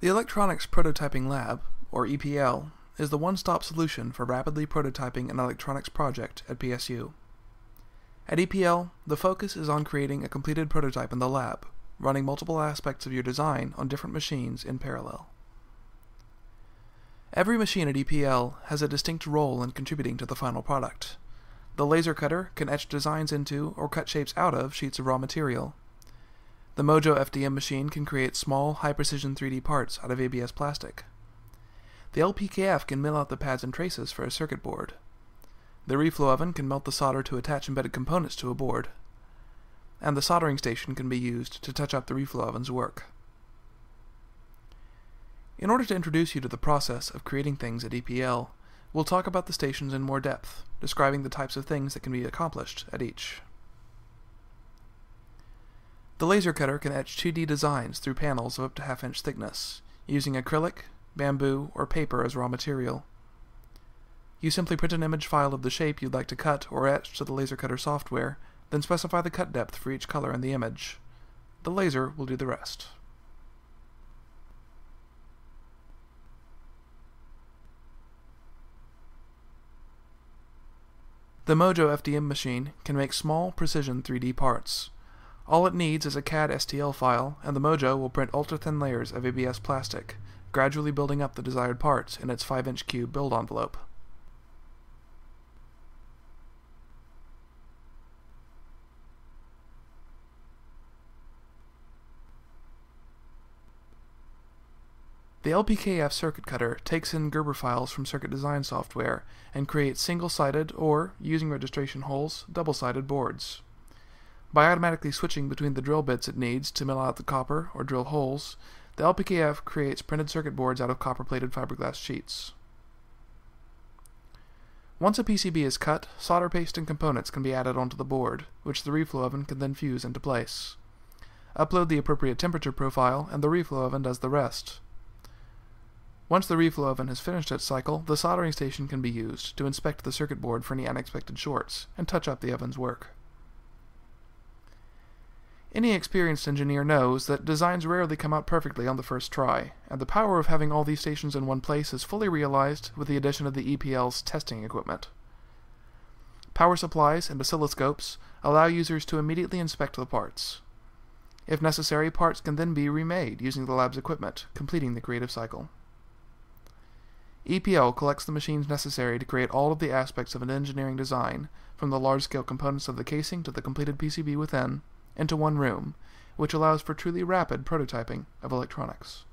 The Electronics Prototyping Lab, or EPL, is the one-stop solution for rapidly prototyping an electronics project at PSU. At EPL, the focus is on creating a completed prototype in the lab, running multiple aspects of your design on different machines in parallel. Every machine at EPL has a distinct role in contributing to the final product. The laser cutter can etch designs into or cut shapes out of sheets of raw material. The Mojo FDM machine can create small, high-precision 3D parts out of ABS plastic. The LPKF can mill out the pads and traces for a circuit board. The reflow oven can melt the solder to attach embedded components to a board. And the soldering station can be used to touch up the reflow oven's work. In order to introduce you to the process of creating things at EPL, we'll talk about the stations in more depth, describing the types of things that can be accomplished at each. The laser cutter can etch 2D designs through panels of up to half-inch thickness, using acrylic, bamboo, or paper as raw material. You simply print an image file of the shape you'd like to cut or etch to the laser cutter software, then specify the cut depth for each color in the image. The laser will do the rest. The Mojo FDM machine can make small, precision 3D parts. All it needs is a CAD STL file, and the Mojo will print ultra-thin layers of ABS plastic, gradually building up the desired parts in its 5-inch cube build envelope. The LPKF circuit cutter takes in Gerber files from circuit design software and creates single-sided or, using registration holes, double-sided boards. By automatically switching between the drill bits it needs to mill out the copper or drill holes, the LPKF creates printed circuit boards out of copper-plated fiberglass sheets. Once a PCB is cut, solder paste and components can be added onto the board, which the reflow oven can then fuse into place. Upload the appropriate temperature profile, and the reflow oven does the rest. Once the reflow oven has finished its cycle, the soldering station can be used to inspect the circuit board for any unexpected shorts and touch up the oven's work. Any experienced engineer knows that designs rarely come out perfectly on the first try, and the power of having all these stations in one place is fully realized with the addition of the EPL's testing equipment. Power supplies and oscilloscopes allow users to immediately inspect the parts. If necessary, parts can then be remade using the lab's equipment, completing the creative cycle. EPL collects the machines necessary to create all of the aspects of an engineering design, from the large-scale components of the casing to the completed PCB within, into one room, which allows for truly rapid prototyping of electronics.